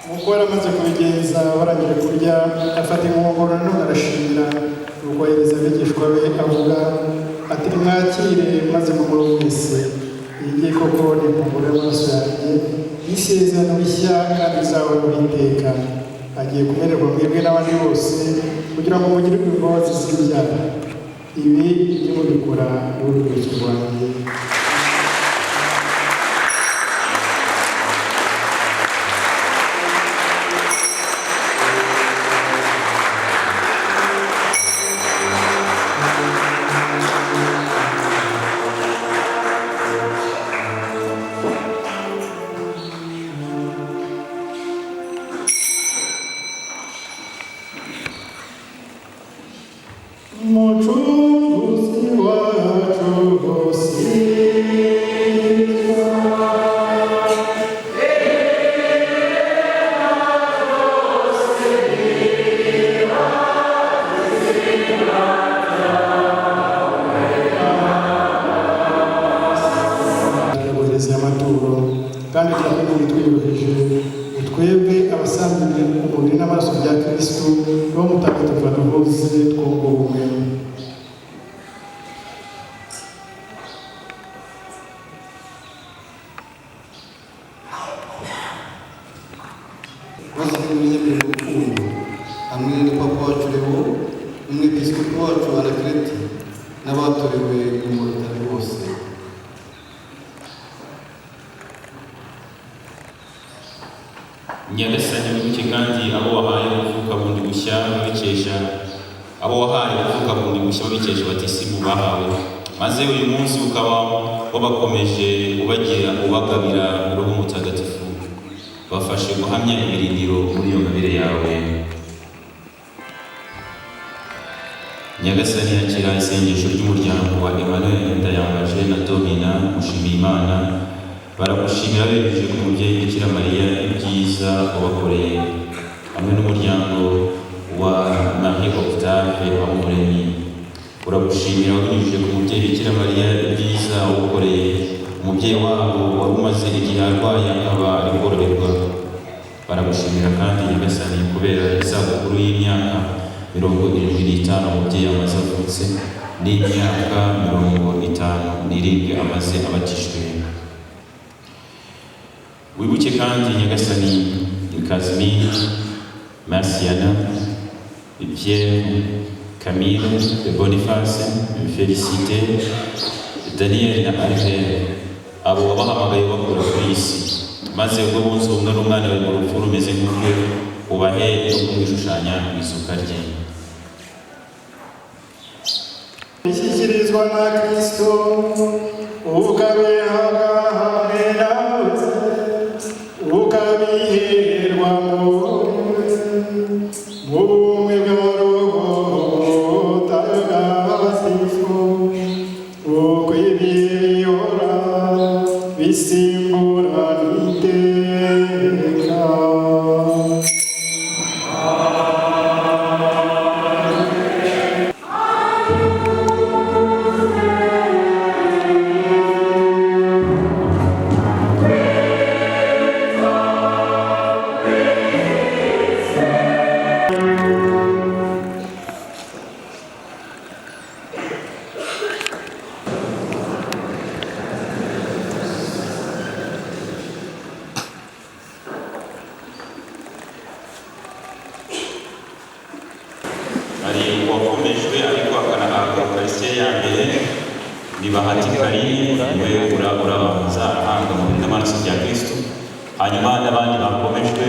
Umugore amaze kubigenza barangije kurya afata inkongoro none arashimira ukohereza abigishwa be avuga ati mwakire maze mumure wese iyi koko ni inkongoro y'amaraso yanjye y'isezerano rishya kandi rizahoraho iteka agiye kumererwa mwebwe n'abandi bose kugira ngo mugirirwe imbabazi z'ibyaha ibi ujye mubikora n'urwibutso rwanjye. kandi twebwe twiyoroheje twebwe abasangiye umubiri n'amaraso bya Kristo no mutagatifu bose twunga ubumwe. hamwe na papa wacu Leo umwepiskopi wacu Anakreti n'abatorewe mu rutare bose. Nyagasani wibuke kandi abo wahaye kuvuka bundi bushya babikesha abo wahaye kuvuka bundi bushya babikesha batisimu bahawe, maze uyu munsi ukaba wabakomeje ubagira ubagabira Roho Mutagatifu bafashe guhamya ibirindiro muri iyo ngabire yawe. Nyagasani yakira isengesho ry'umuryango wa Emmanuel Ndayambaje na Domina Mushimiyimana, baragushimira bereje ku mubyeyi Bikira Mariya ibyiza wabakoreye, hamwe n'umuryango wa Marie Octave Habumuremyi. Uragushimira wabinyujije ku mubyeyi Bikira Mariya ibyiza wabakoreye, umubyeyi wabo wari umaze igihe arwaye akaba ari koroherwa. Baragushimira kandi Nyagasani kubera isabukuru y'imyaka 75 umubyeyi amaze avutse n'imyaka 57 amaze abatijwe. Wibuke kandi Nyagasani Casimir, Marciana, Pierre, Camille, Boniface, Félicité, Daniel na Albert, abo wabahamagaye bakora kuri isi, maze ubwo bunze ubumwe n'umwana wawe mu rupfu rumeze nk'urwe ubahe no kumwishushanya mu isuka rye. Ishyikirizwa na Kristo ukabihabwa hamwe nawe ukabiherwa mu bumwe bwa Roho Mutagatifu uko ibihe bihora bisimburana iteka. Ari wakomejwe ariko akanahabwa Eucharistia ya mbere ni Bahati Karim, we urabanza ahanga mu n'amaraso bya Kristo, hanyuma n'abandi bakomejwe